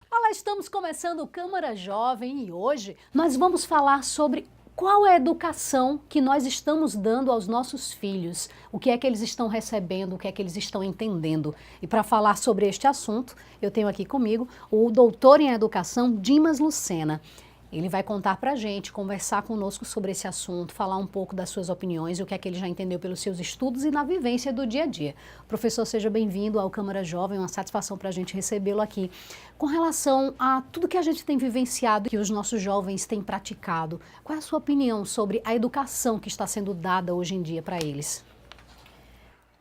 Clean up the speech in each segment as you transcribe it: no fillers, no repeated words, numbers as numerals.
Olá, estamos começando o Câmara Jovem e hoje nós vamos falar sobre qual é a educação que nós estamos dando aos nossos filhos, o que é que eles estão recebendo, o que é que eles estão entendendo. E para falar sobre este assunto, eu tenho aqui comigo o doutor em educação, Dimas Lucena. Ele vai contar para a gente, conversar conosco sobre esse assunto, falar um pouco das suas opiniões e o que é que ele já entendeu pelos seus estudos e na vivência do dia a dia. Professor, seja bem-vindo ao Câmara Jovem, uma satisfação para a gente recebê-lo aqui. Com relação a tudo que a gente tem vivenciado, que os nossos jovens têm praticado, qual é a sua opinião sobre a educação que está sendo dada hoje em dia para eles?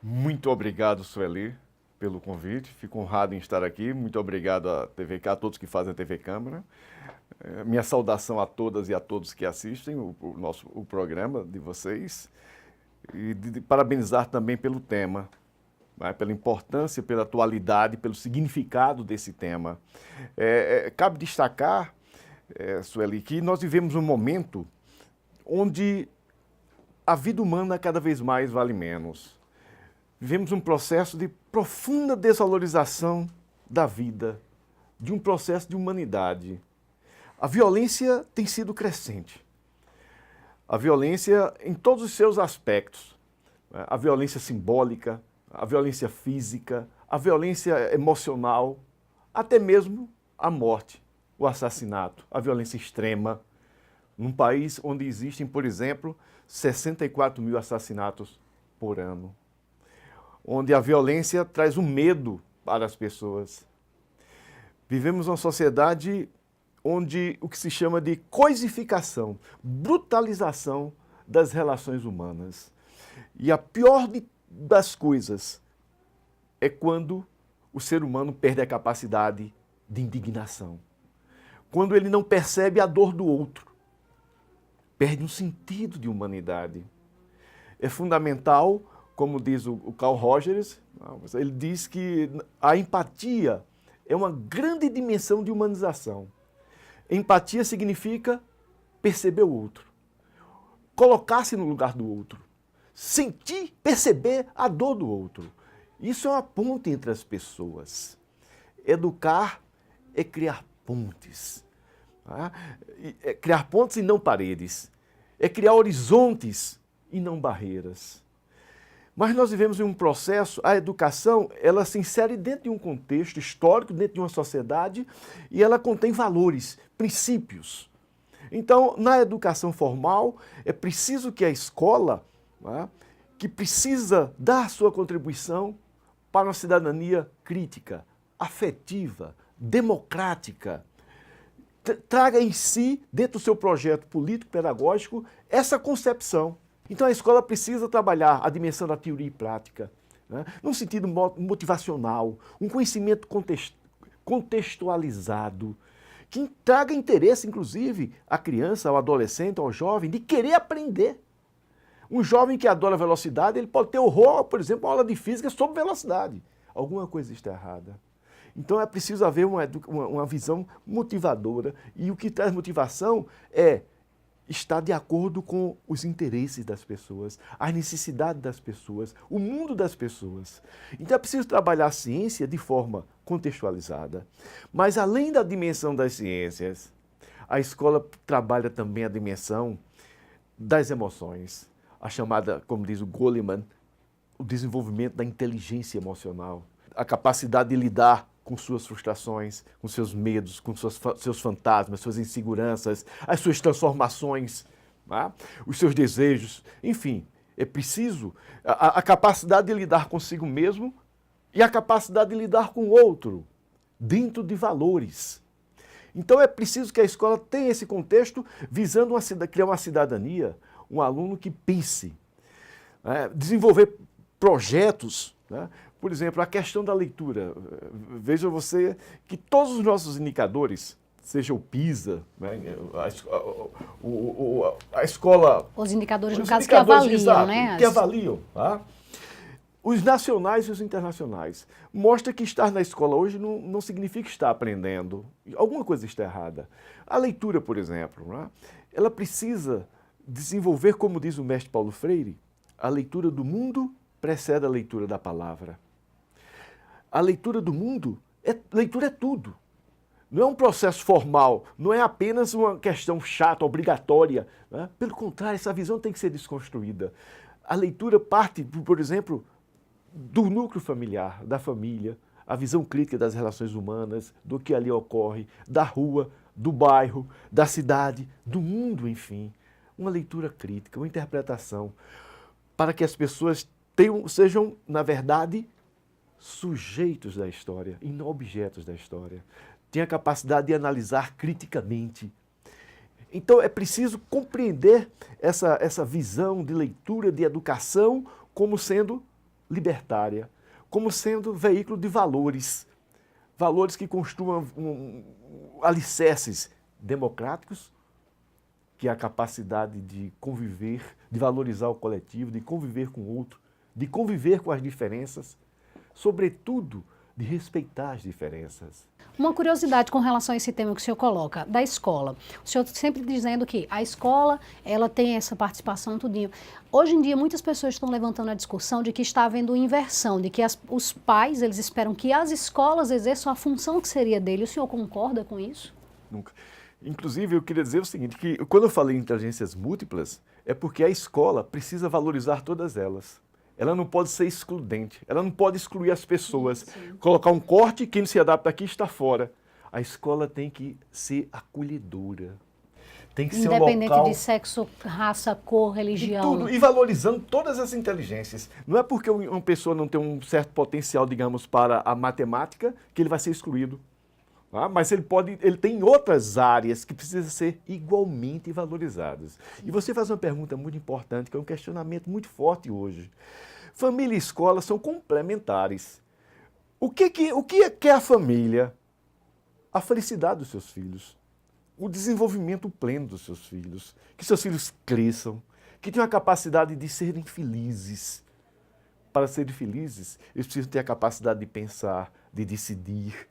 Muito obrigado, Sueli, pelo convite. Fico honrado em estar aqui. Muito obrigado à TVK, a todos que fazem a TV Câmara. Minha saudação a todas e a todos que assistem o programa de vocês e de parabenizar também pelo tema, né, pela importância, pela atualidade, pelo significado desse tema. Cabe destacar, Sueli, que nós vivemos um momento onde a vida humana cada vez mais vale menos. Vivemos um processo de profunda desvalorização da vida, de um processo de humanidade. A violência tem sido crescente. A violência em todos os seus aspectos. A violência simbólica, a violência física, a violência emocional, até mesmo a morte, o assassinato, a violência extrema. Num país onde existem, por exemplo, 64 mil assassinatos por ano. Onde a violência traz um medo para as pessoas. Vivemos uma sociedade onde o que se chama de coisificação, brutalização das relações humanas. E a pior das coisas é quando o ser humano perde a capacidade de indignação. Quando ele não percebe a dor do outro, perde um sentido de humanidade. É fundamental, como diz o Carl Rogers, ele diz que a empatia é uma grande dimensão de humanização. Empatia significa perceber o outro, colocar-se no lugar do outro, sentir, perceber a dor do outro. Isso é uma ponte entre as pessoas. Educar é criar pontes. É criar pontes e não paredes. É criar horizontes e não barreiras. Mas nós vivemos em um processo, a educação, ela se insere dentro de um contexto histórico, dentro de uma sociedade, e ela contém valores, princípios. Então, na educação formal, é preciso que a escola, que precisa dar sua contribuição para uma cidadania crítica, afetiva, democrática, traga em si, dentro do seu projeto político-pedagógico, essa concepção. Então a escola precisa trabalhar a dimensão da teoria e prática, né, num sentido motivacional, um conhecimento contextualizado, que traga interesse, inclusive, à criança, ao adolescente, ao jovem, de querer aprender. Um jovem que adora velocidade, ele pode ter horror, por exemplo, a aula de física sobre velocidade. Alguma coisa está errada. Então é preciso haver uma visão motivadora, e o que traz motivação é está de acordo com os interesses das pessoas, as necessidades das pessoas, o mundo das pessoas. Então é preciso trabalhar a ciência de forma contextualizada. Mas além da dimensão das ciências, a escola trabalha também a dimensão das emoções, a chamada, como diz o Goleman, o desenvolvimento da inteligência emocional, a capacidade de lidar com suas frustrações, com seus medos, com seus fantasmas, suas inseguranças, as suas transformações, os seus desejos, enfim, é preciso a capacidade de lidar consigo mesmo e a capacidade de lidar com o outro, dentro de valores. Então é preciso que a escola tenha esse contexto visando criar uma cidadania, um aluno que pense, desenvolver projetos, Por exemplo, a questão da leitura. Veja você que todos os nossos indicadores, seja o PISA, a escola... Os indicadores, no caso, que avaliam, exato, né? Que avaliam, os nacionais e os internacionais. Mostra que estar na escola hoje não significa estar aprendendo. Alguma coisa está errada. A leitura, por exemplo, ela precisa desenvolver, como diz o mestre Paulo Freire, a leitura do mundo precede a leitura da palavra. A leitura do mundo Leitura é tudo. Não é um processo formal, não é apenas uma questão chata, obrigatória. Né? Pelo contrário, essa visão tem que ser desconstruída. A leitura parte, por exemplo, do núcleo familiar, da família, a visão crítica das relações humanas, do que ali ocorre, da rua, do bairro, da cidade, do mundo, enfim. Uma leitura crítica, uma interpretação, para que as pessoas sejam, na verdade, sujeitos da história e não objetos da história. Tenha a capacidade de analisar criticamente. Então é preciso compreender essa visão de leitura, de educação, como sendo libertária, como sendo veículo de valores. Valores que construam alicerces democráticos, que é a capacidade de conviver, de valorizar o coletivo, de conviver com o outro, de conviver com as diferenças, sobretudo de respeitar as diferenças. Uma curiosidade com relação a esse tema que o senhor coloca, da escola. O senhor sempre dizendo que a escola, ela tem essa participação tudinho. Hoje em dia, muitas pessoas estão levantando a discussão de que está havendo inversão, de que os pais, eles esperam que as escolas exerçam a função que seria dele. O senhor concorda com isso? Nunca. Inclusive, eu queria dizer o seguinte, que quando eu falei em inteligências múltiplas, é porque a escola precisa valorizar todas elas. Ela não pode ser excludente, ela não pode excluir as pessoas, colocar um corte, quem não se adapta aqui está fora. A escola tem que ser acolhedora, tem que ser um local... Independente de sexo, raça, cor, religião. Tudo, e valorizando todas as inteligências. Não é porque uma pessoa não tem um certo potencial, digamos, para a matemática, que ele vai ser excluído. Mas ele tem outras áreas que precisam ser igualmente valorizadas. E você faz uma pergunta muito importante, que é um questionamento muito forte hoje. Família e escola são complementares. O que é a família? A felicidade dos seus filhos, o desenvolvimento pleno dos seus filhos, que seus filhos cresçam, que tenham a capacidade de serem felizes. Para serem felizes, eles precisam ter a capacidade de pensar, de decidir,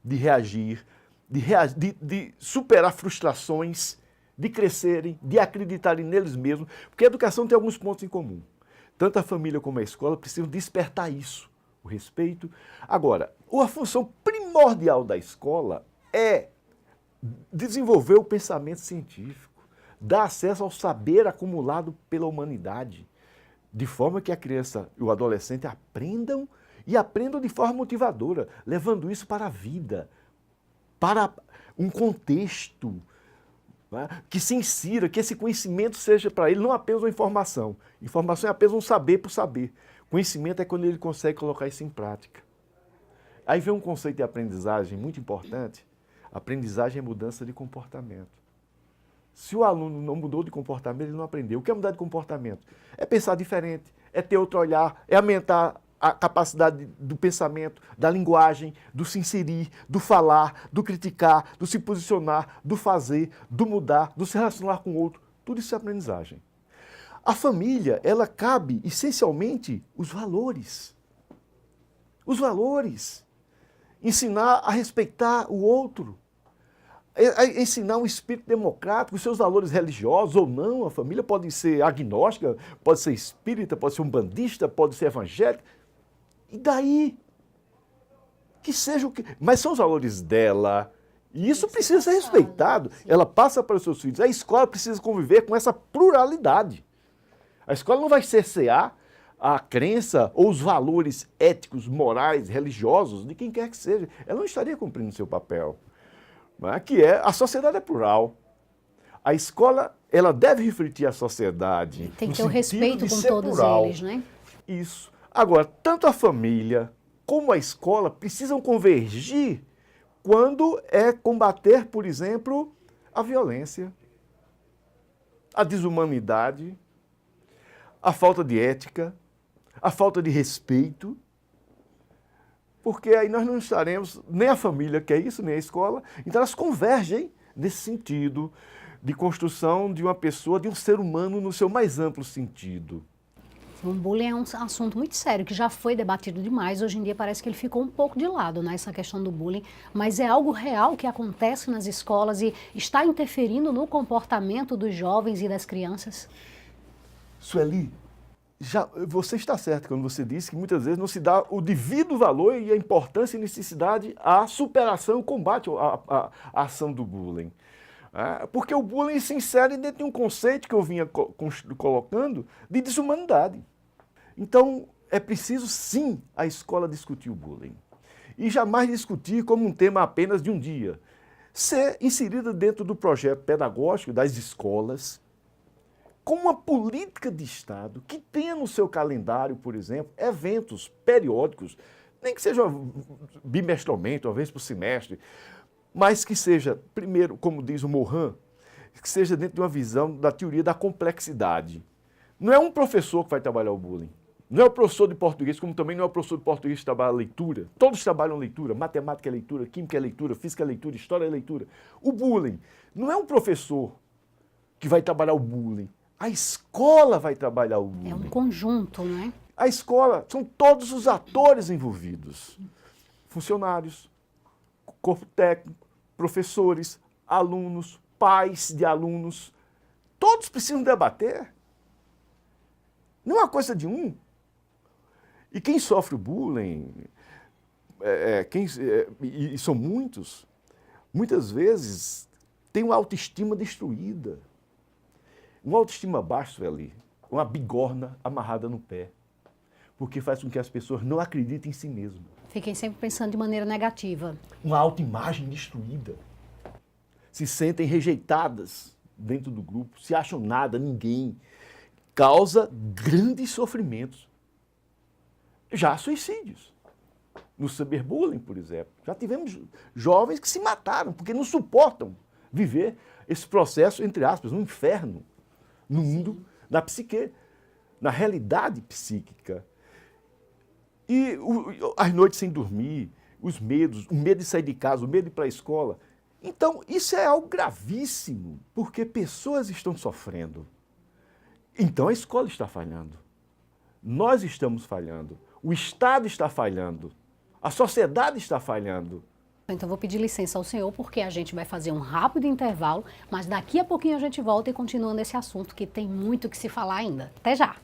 de reagir, de superar frustrações, de crescerem, de acreditarem neles mesmos, porque a educação tem alguns pontos em comum. Tanto a família como a escola precisam despertar isso, o respeito. Agora, a função primordial da escola é desenvolver o pensamento científico, dar acesso ao saber acumulado pela humanidade, de forma que a criança e o adolescente aprendam e aprendam de forma motivadora, levando isso para a vida, para um contexto, né, que se insira, que esse conhecimento seja para ele não apenas uma informação. Informação é apenas um saber por saber. Conhecimento é quando ele consegue colocar isso em prática. Aí vem um conceito de aprendizagem muito importante. Aprendizagem é mudança de comportamento. Se o aluno não mudou de comportamento, ele não aprendeu. O que é mudar de comportamento? É pensar diferente, é ter outro olhar, é aumentar a capacidade do pensamento, da linguagem, do se inserir, do falar, do criticar, do se posicionar, do fazer, do mudar, do se relacionar com o outro. Tudo isso é aprendizagem. A família, ela cabe essencialmente os valores. Os valores. Ensinar a respeitar o outro. Ensinar um espírito democrático, os seus valores religiosos ou não. A família pode ser agnóstica, pode ser espírita, pode ser umbandista, pode ser evangélica. E daí? Que seja o que... Mas são os valores dela. E isso precisa ser respeitado. Ela passa para os seus filhos. A escola precisa conviver com essa pluralidade. A escola não vai cercear a crença ou os valores éticos, morais, religiosos de quem quer que seja. Ela não estaria cumprindo seu papel. A sociedade é plural. A escola, ela deve refletir a sociedade. Tem que ter o respeito com todos eles, né? Isso. Agora, tanto a família como a escola precisam convergir quando é combater, por exemplo, a violência, a desumanidade, a falta de ética, a falta de respeito, porque aí nós não estaremos, nem a família quer isso, nem a escola, então elas convergem nesse sentido de construção de uma pessoa, de um ser humano no seu mais amplo sentido. O bullying é um assunto muito sério, que já foi debatido demais. Hoje em dia parece que ele ficou um pouco de lado, né, essa questão do bullying. Mas é algo real que acontece nas escolas e está interferindo no comportamento dos jovens e das crianças. Sueli, Você está certo quando você disse que muitas vezes não se dá o devido valor e a importância e necessidade à superação e o combate à ação do bullying. Porque o bullying se insere dentro de um conceito que eu vinha colocando de desumanidade. Então, é preciso sim a escola discutir o bullying. E jamais discutir como um tema apenas de um dia. Ser inserida dentro do projeto pedagógico das escolas, com uma política de Estado que tenha no seu calendário, por exemplo, eventos periódicos, nem que seja bimestralmente, uma vez por semestre, mas que seja, primeiro, como diz o Morin, que seja dentro de uma visão da teoria da complexidade. Não é um professor que vai trabalhar o bullying, não é o professor de português, como também não é o professor de português que trabalha a leitura. Todos trabalham leitura, matemática é leitura, química é leitura, física é leitura, história é leitura. O bullying não é um professor que vai trabalhar o bullying, a escola vai trabalhar o bullying. É um conjunto, não é? A escola são todos os atores envolvidos. Funcionários, corpo técnico, professores, alunos, pais de alunos. Todos precisam debater. Não é uma coisa de um. E quem sofre o bullying, e são muitos, muitas vezes tem uma autoestima destruída. Uma autoestima baixa ali, uma bigorna amarrada no pé, porque faz com que as pessoas não acreditem em si mesmas. Fiquem sempre pensando de maneira negativa. Uma autoimagem destruída. Se sentem rejeitadas dentro do grupo, se acham nada, ninguém. Causa grandes sofrimentos. Já há suicídios. No cyberbullying, por exemplo. Já tivemos jovens que se mataram porque não suportam viver esse processo, entre aspas, um inferno. No mundo, na psique, na realidade psíquica. E as noites sem dormir, os medos, o medo de sair de casa, o medo de ir para a escola. Então, isso é algo gravíssimo, porque pessoas estão sofrendo. Então, a escola está falhando. Nós estamos falhando. O Estado está falhando. A sociedade está falhando. Então, vou pedir licença ao senhor, porque a gente vai fazer um rápido intervalo, mas daqui a pouquinho a gente volta e continua nesse assunto que tem muito que se falar ainda. Até já!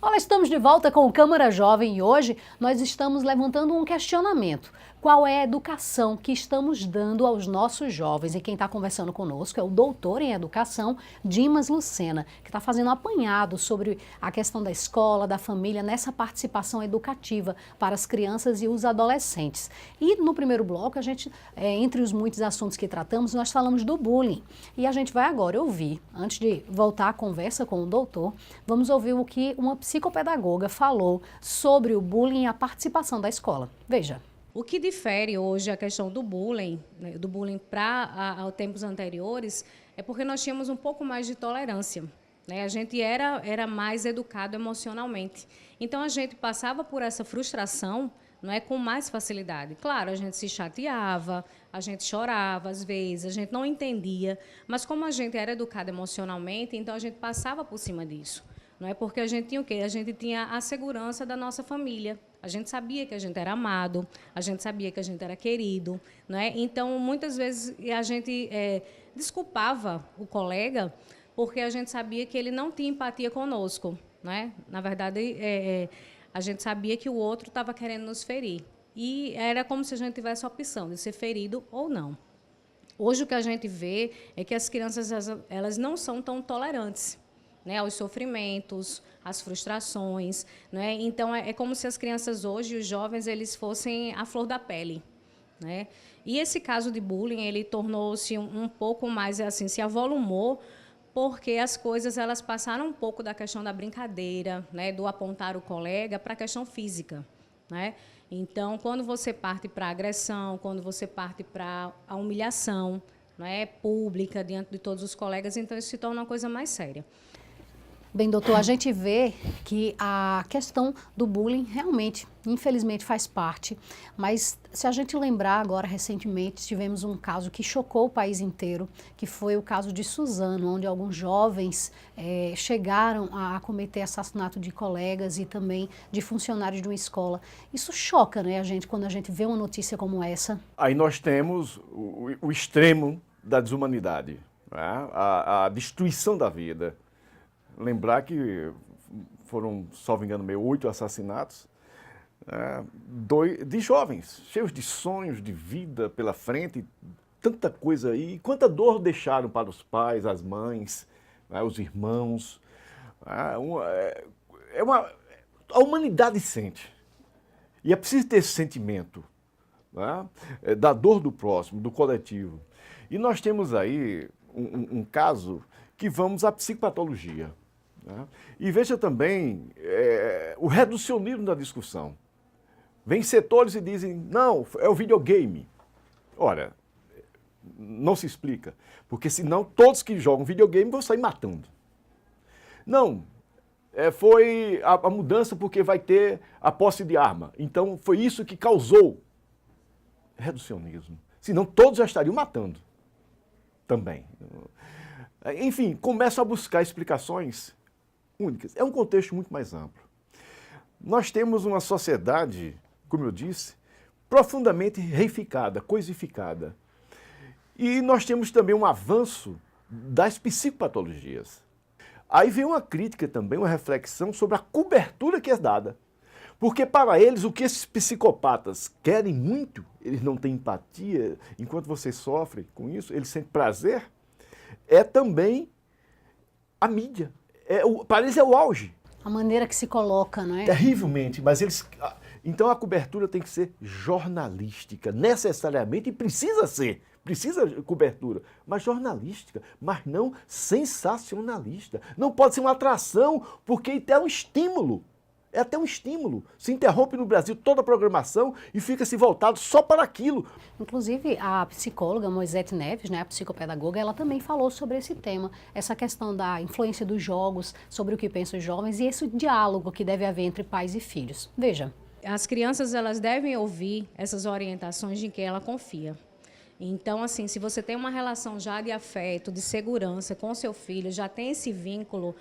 Olá, estamos de volta com o Câmara Jovem e hoje nós estamos levantando um questionamento. Qual é a educação que estamos dando aos nossos jovens? E quem está conversando conosco é o doutor em educação, Dimas Lucena, que está fazendo um apanhado sobre a questão da escola, da família, nessa participação educativa para as crianças e os adolescentes. E no primeiro bloco, a gente, entre os muitos assuntos que tratamos, nós falamos do bullying. E a gente vai agora ouvir, antes de voltar à conversa com o doutor, vamos ouvir o que uma psicopedagoga falou sobre o bullying e a participação da escola. Veja. O que difere hoje a questão do bullying, né, para tempos anteriores, é porque nós tínhamos um pouco mais de tolerância. Né? A gente era mais educado emocionalmente. Então, a gente passava por essa frustração, não é, com mais facilidade. Claro, a gente se chateava, a gente chorava às vezes, a gente não entendia, mas como a gente era educado emocionalmente, então a gente passava por cima disso. Não é porque a gente tinha o quê? A gente tinha a segurança da nossa família. A gente sabia que a gente era amado, a gente sabia que a gente era querido. Não é? Então, muitas vezes, a gente desculpava o colega porque a gente sabia que ele não tinha empatia conosco. Não é? Na verdade, a gente sabia que o outro estava querendo nos ferir. E era como se a gente tivesse a opção de ser ferido ou não. Hoje, o que a gente vê é que as crianças elas não são tão tolerantes, né, aos sofrimentos, às frustrações, né? Então é como se as crianças hoje, os jovens, eles fossem a flor da pele, né? E esse caso de bullying, ele tornou-se um pouco mais, assim, se avolumou, porque as coisas elas passaram um pouco da questão da brincadeira, né, do apontar o colega, para a questão física, né? Então, quando você parte para a agressão, quando você parte para a humilhação, né, pública, diante de todos os colegas, então isso se torna uma coisa mais séria. Bem, doutor, a gente vê que a questão do bullying realmente, infelizmente, faz parte, mas se a gente lembrar agora, recentemente, tivemos um caso que chocou o país inteiro, que foi o caso de Suzano, onde alguns jovens chegaram a cometer assassinato de colegas e também de funcionários de uma escola. Isso choca, né, a gente, quando a gente vê uma notícia como essa. Aí nós temos o extremo da desumanidade, né? A destruição da vida. Lembrar que foram, salvo engano, 8 assassinatos de jovens, cheios de sonhos, de vida pela frente, tanta coisa aí. E quanta dor deixaram para os pais, as mães, né, os irmãos. A humanidade sente. E é preciso ter esse sentimento, né, da dor do próximo, do coletivo. E nós temos aí um caso que vamos à psicopatologia. Né? E veja também o reducionismo da discussão. Vem setores e dizem, não, é o videogame. Ora, não se explica, porque senão todos que jogam videogame vão sair matando. Não, foi a mudança porque vai ter a posse de arma. Então foi isso que causou reducionismo. Senão todos já estariam matando também. Enfim, começam a buscar explicações únicas. É um contexto muito mais amplo. Nós temos uma sociedade, como eu disse, profundamente reificada, coisificada. E nós temos também um avanço das psicopatologias. Aí vem uma crítica também, uma reflexão sobre a cobertura que é dada. Porque para eles, o que esses psicopatas querem muito, eles não têm empatia, enquanto você sofre com isso, eles sentem prazer, é também a mídia. Para eles é o auge. A maneira que se coloca, não é? Terrivelmente, mas eles... Então a cobertura tem que ser jornalística, necessariamente, e precisa ser, precisa cobertura, mas jornalística, mas não sensacionalista. Não pode ser uma atração, porque é um estímulo. É até um estímulo. Se interrompe no Brasil toda a programação e fica-se voltado só para aquilo. Inclusive, a psicóloga Moisete Neves, né, a psicopedagoga, ela também falou sobre esse tema, essa questão da influência dos jogos, sobre o que pensam os jovens e esse diálogo que deve haver entre pais e filhos. Veja. As crianças, elas devem ouvir essas orientações de quem ela confia. Então, assim, se você tem uma relação já de afeto, de segurança com seu filho, já tem esse vínculo,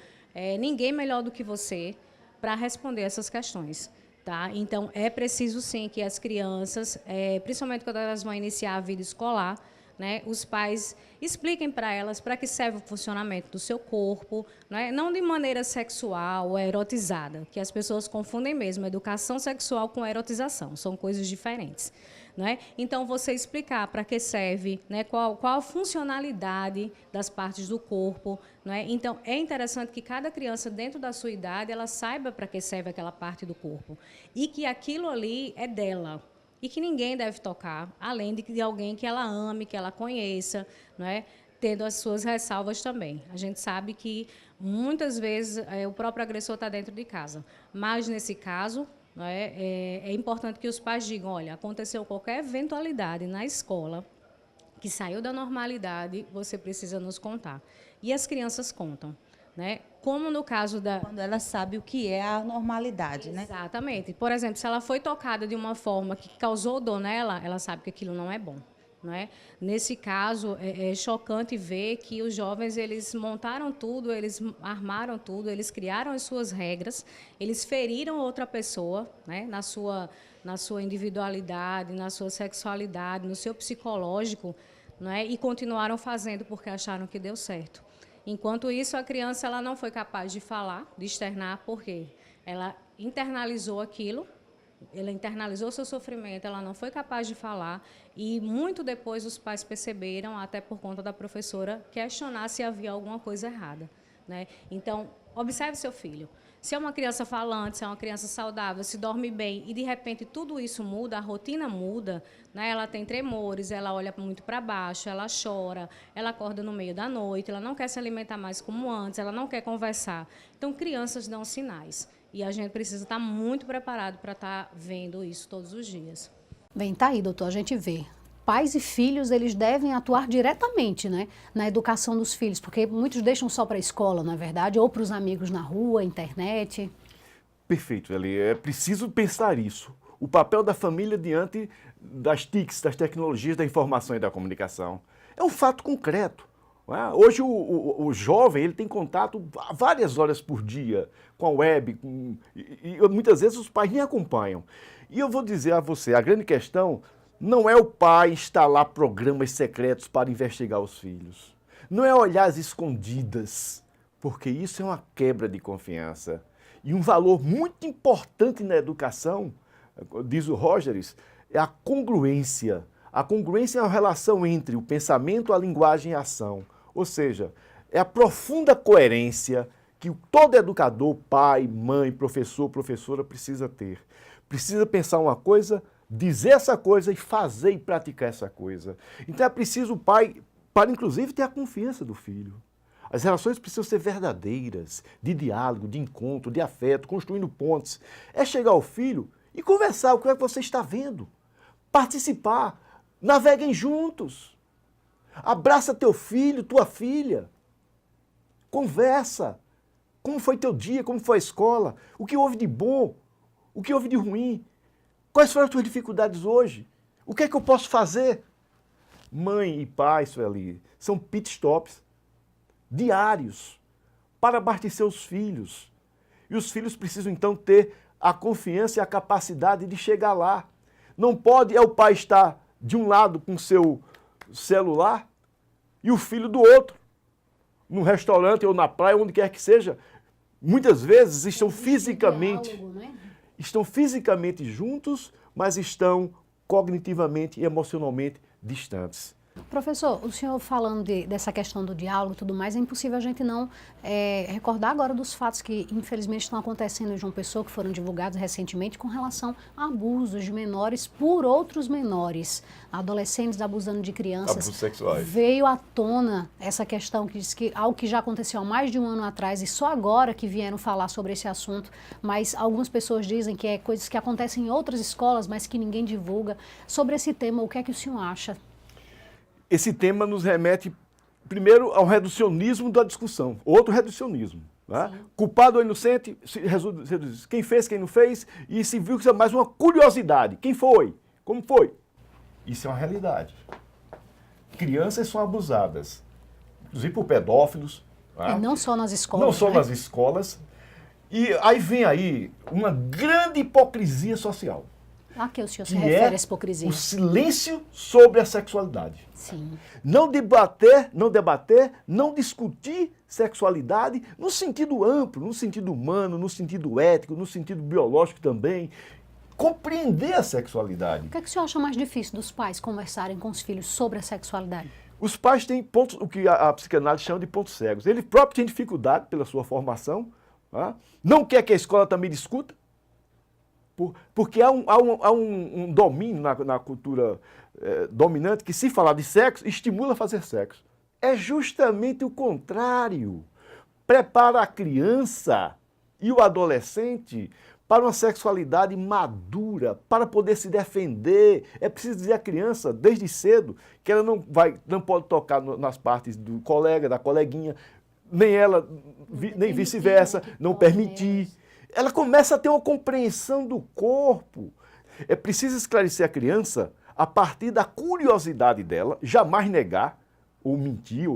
ninguém melhor do que você para responder essas questões, tá? Então, é preciso, sim, que as crianças, principalmente quando elas vão iniciar a vida escolar, né, os pais expliquem para elas para que serve o funcionamento do seu corpo, né, não de maneira sexual ou erotizada, que as pessoas confundem mesmo educação sexual com erotização, são coisas diferentes. Né? Então, você explicar para que serve, né, qual a funcionalidade das partes do corpo. Né? Então, é interessante que cada criança, dentro da sua idade, ela saiba para que serve aquela parte do corpo. E que aquilo ali é dela. E que ninguém deve tocar, além de alguém que ela ame, que ela conheça, né? Tendo as suas ressalvas também. A gente sabe que, muitas vezes, o próprio agressor está dentro de casa. Mas, nesse caso... É importante que os pais digam, olha, aconteceu qualquer eventualidade na escola que saiu da normalidade, você precisa nos contar. E as crianças contam, né? Como no caso da... Quando ela sabe o que é a normalidade, né? Exatamente. Por exemplo, se ela foi tocada de uma forma que causou dor nela, ela sabe que aquilo não é bom. Não é? Nesse caso, é chocante ver que os jovens eles montaram tudo, eles armaram tudo, eles criaram as suas regras, eles feriram outra pessoa, né? na sua individualidade, na sua sexualidade, no seu psicológico, não é? E continuaram fazendo porque acharam que deu certo. Enquanto isso, a criança ela não foi capaz de falar, de externar, porque ela internalizou aquilo. Ela internalizou seu sofrimento, ela não foi capaz de falar e muito depois os pais perceberam, até por conta da professora, questionar se havia alguma coisa errada. Né? Então, observe seu filho. Se é uma criança falante, se é uma criança saudável, se dorme bem e de repente tudo isso muda, a rotina muda, né? Ela tem tremores, ela olha muito para baixo, ela chora, ela acorda no meio da noite, ela não quer se alimentar mais como antes, ela não quer conversar. Então, crianças dão sinais e a gente precisa estar muito preparado para estar vendo isso todos os dias. Bem, tá aí, doutor, a gente vê. Pais e filhos, eles devem atuar diretamente, né, na educação dos filhos, porque muitos deixam só para a escola, na verdade, ou para os amigos na rua, internet. Perfeito, Eli. É preciso pensar isso. O papel da família diante das TICs, das tecnologias da informação e da comunicação. É um fato concreto. Não é? Hoje o jovem ele tem contato várias horas por dia com a web, e muitas vezes os pais nem acompanham. E eu vou dizer a você, a grande questão não é o pai instalar programas secretos para investigar os filhos. Não é olhar às escondidas, porque isso é uma quebra de confiança. E um valor muito importante na educação, diz o Rogers, é a congruência. A congruência é a relação entre o pensamento, a linguagem e a ação. Ou seja, é a profunda coerência que todo educador, pai, mãe, professor, professora precisa ter. Precisa pensar uma coisa, dizer essa coisa e fazer e praticar essa coisa. Então é preciso o pai, para inclusive ter a confiança do filho. As relações precisam ser verdadeiras, de diálogo, de encontro, de afeto, construindo pontes. É chegar ao filho e conversar o que é que você está vendo. Participar, naveguem juntos. Abraça teu filho, tua filha. Conversa. Como foi teu dia, como foi a escola, o que houve de bom, o que houve de ruim. Quais foram as tuas dificuldades hoje? O que é que eu posso fazer? Mãe e pai, Sueli, são pit stops diários para abastecer os filhos. E os filhos precisam, então, ter a confiança e a capacidade de chegar lá. Não pode o pai estar de um lado com o seu celular e o filho do outro, num restaurante ou na praia, onde quer que seja. Muitas vezes estão fisicamente juntos, mas estão cognitivamente e emocionalmente distantes. Professor, o senhor falando dessa questão do diálogo e tudo mais, é impossível a gente não recordar agora dos fatos que infelizmente estão acontecendo em João Pessoa, que foram divulgados recentemente com relação a abusos de menores por outros menores, adolescentes abusando de crianças. Abusos sexuais. Veio à tona essa questão que diz que algo que já aconteceu há mais de um ano atrás e só agora que vieram falar sobre esse assunto, mas algumas pessoas dizem que é coisas que acontecem em outras escolas, mas que ninguém divulga. Sobre esse tema, o que é que o senhor acha? Esse tema nos remete, primeiro, ao reducionismo da discussão, outro reducionismo. Né? Culpado ou inocente, quem fez, quem não fez, e se viu que isso é mais uma curiosidade. Quem foi? Como foi? Isso é uma realidade. Crianças são abusadas, inclusive por pedófilos. Né? E não só nas escolas. Não só nas escolas. E aí vem aí uma grande hipocrisia social. A que o senhor se refere a essa hipocrisia? O silêncio sobre a sexualidade. Sim. Não debater, não discutir sexualidade no sentido amplo, no sentido humano, no sentido ético, no sentido biológico também. Compreender a sexualidade. O que é que o senhor acha mais difícil dos pais conversarem com os filhos sobre a sexualidade? Os pais têm pontos, o que a psicanálise chama de pontos cegos. Ele próprio tem dificuldade pela sua formação, tá? Não quer que a escola também discuta. Porque há um domínio na cultura dominante que, se falar de sexo, estimula a fazer sexo. É justamente o contrário. Prepara a criança e o adolescente para uma sexualidade madura, para poder se defender. É preciso dizer à criança, desde cedo, que ela não pode tocar nas partes do colega, da coleguinha, nem vice-versa, não permitir. Ela começa a ter uma compreensão do corpo. É preciso esclarecer a criança a partir da curiosidade dela, jamais negar ou mentir,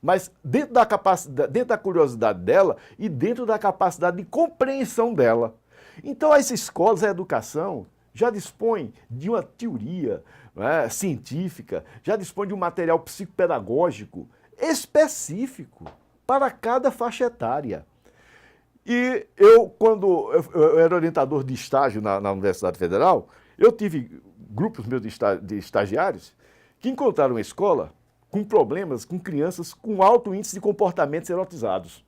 mas dentro da curiosidade dela e dentro da capacidade de compreensão dela. Então as escolas, a educação, já dispõe de uma teoria, né, científica, já dispõe de um material psicopedagógico específico para cada faixa etária. E quando eu era orientador de estágio na Universidade Federal, eu tive grupos meus de estagiários que encontraram uma escola com problemas com crianças com alto índice de comportamentos erotizados.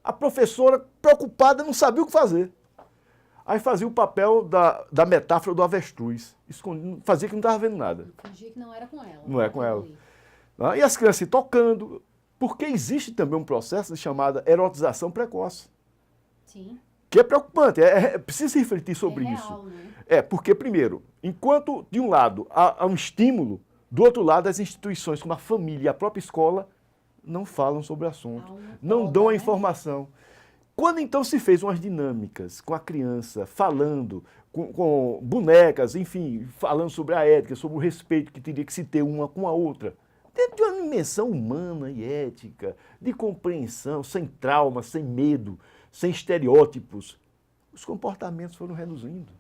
A professora, preocupada, não sabia o que fazer. Aí fazia o papel da metáfora do avestruz. Fazia que não estava vendo nada. Fingia que não era com ela. Não é com ela. E as crianças se tocando, porque existe também um processo chamado erotização precoce. Sim. Que é preocupante, precisa refletir sobre real, isso. Né? Porque, primeiro, enquanto de um lado há um estímulo, do outro lado as instituições como a família e a própria escola não falam sobre o assunto, não dão a informação. Quando então se fez umas dinâmicas com a criança, falando, com bonecas, enfim, falando sobre a ética, sobre o respeito que teria que se ter uma com a outra, dentro de uma dimensão humana e ética, de compreensão, sem trauma, sem medo, sem estereótipos, os comportamentos foram reduzindo.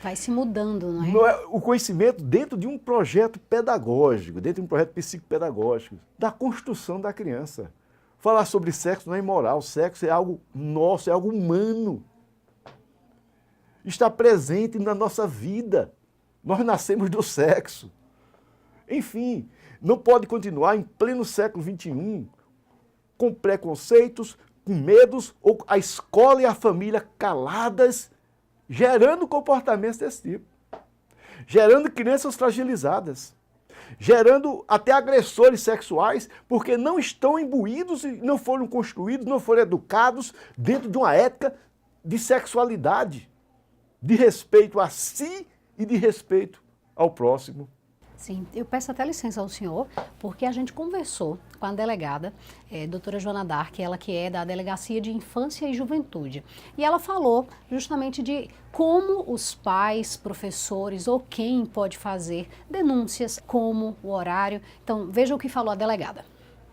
Vai se mudando, não é? O conhecimento dentro de um projeto pedagógico, dentro de um projeto psicopedagógico, da construção da criança. Falar sobre sexo não é imoral, sexo é algo nosso, é algo humano. Está presente na nossa vida. Nós nascemos do sexo. Enfim, não pode continuar em pleno século XXI com preconceitos, com medos, ou a escola e a família caladas, gerando comportamentos desse tipo. Gerando crianças fragilizadas. Gerando até agressores sexuais, porque não estão imbuídos e não foram construídos, não foram educados dentro de uma ética de sexualidade, de respeito a si e de respeito ao próximo. Sim, eu peço até licença ao senhor, porque a gente conversou com a delegada, doutora Joana Dark, ela que é da Delegacia de Infância e Juventude. E ela falou justamente de como os pais, professores ou quem pode fazer denúncias, como o horário. Então, veja o que falou a delegada.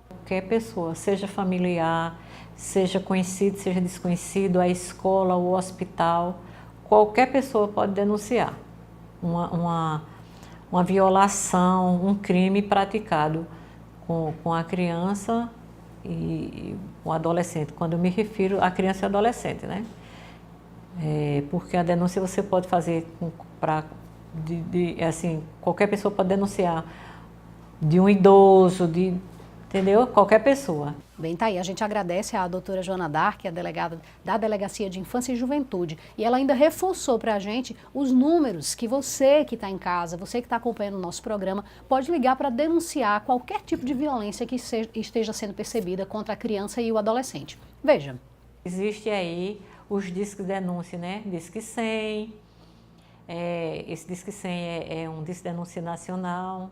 Qualquer pessoa, seja familiar, seja conhecido, seja desconhecido, a escola, o hospital, qualquer pessoa pode denunciar uma violação, um crime praticado com a criança e o adolescente. Quando eu me refiro à criança e adolescente, né? Porque a denúncia você pode fazer assim, qualquer pessoa pode denunciar de um idoso, entendeu? Qualquer pessoa. Bem, tá aí. A gente agradece à doutora Joana Dark, a delegada da Delegacia de Infância e Juventude. E ela ainda reforçou para a gente os números que você que está em casa, você que está acompanhando o nosso programa, pode ligar para denunciar qualquer tipo de violência que esteja sendo percebida contra a criança e o adolescente. Veja. Existe aí os discos de denúncia, né? Disque 100. Esse Disque 100 é um disco de denúncia nacional.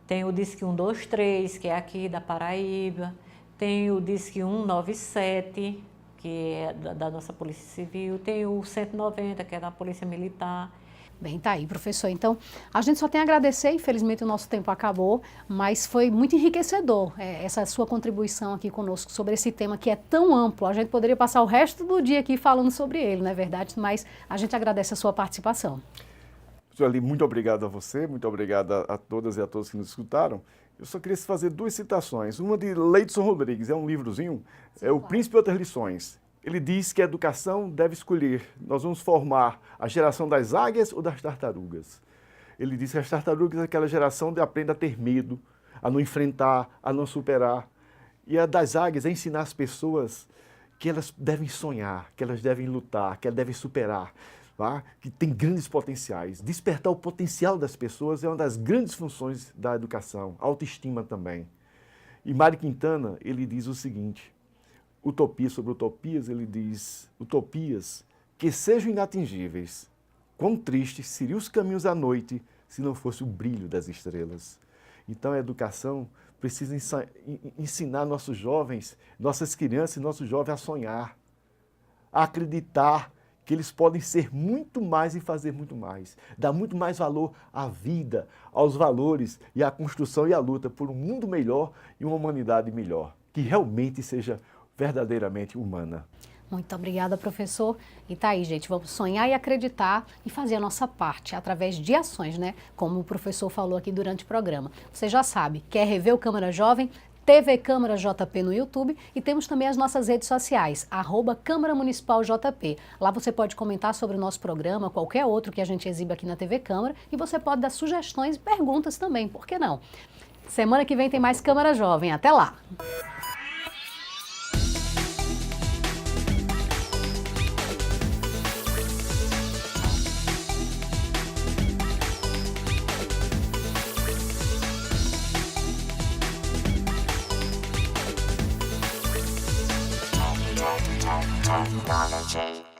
Tem o Disque 123, que é aqui da Paraíba. Tem o Disque 197, que é da nossa Polícia Civil. Tem o 190, que é da Polícia Militar. Bem, tá aí, professor. Então, a gente só tem a agradecer. Infelizmente, o nosso tempo acabou, mas foi muito enriquecedor essa sua contribuição aqui conosco sobre esse tema que é tão amplo. A gente poderia passar o resto do dia aqui falando sobre ele, não é verdade? Mas a gente agradece a sua participação. Sueli, muito obrigado a você, muito obrigado a todas e a todos que nos escutaram. Eu só queria fazer duas citações. Uma de Leidson Rodrigues, é um livrozinho, O Príncipe e Outras Lições. Ele diz que a educação deve escolher, nós vamos formar a geração das águias ou das tartarugas. Ele diz que as tartarugas é aquela geração que aprende a ter medo, a não enfrentar, a não superar. E a das águias é ensinar as pessoas que elas devem sonhar, que elas devem lutar, que elas devem superar. Que tem grandes potenciais. Despertar o potencial das pessoas é uma das grandes funções da educação, autoestima também. E Mário Quintana, ele diz o seguinte, Utopia sobre Utopias, ele diz, utopias que sejam inatingíveis, quão tristes seriam os caminhos à noite se não fosse o brilho das estrelas. Então a educação precisa ensinar nossos jovens, nossas crianças e nossos jovens a sonhar, a acreditar que eles podem ser muito mais e fazer muito mais. Dar muito mais valor à vida, aos valores e à construção e à luta por um mundo melhor e uma humanidade melhor, que realmente seja verdadeiramente humana. Muito obrigada, professor. E tá aí, gente, vamos sonhar e acreditar e fazer a nossa parte através de ações, né? Como o professor falou aqui durante o programa. Você já sabe, quer rever o Câmara Jovem? TV Câmara JP no YouTube e temos também as nossas redes sociais, @Câmara Municipal JP. Lá você pode comentar sobre o nosso programa, qualquer outro que a gente exiba aqui na TV Câmara e você pode dar sugestões e perguntas também, por que não? Semana que vem tem mais Câmara Jovem, até lá! technology.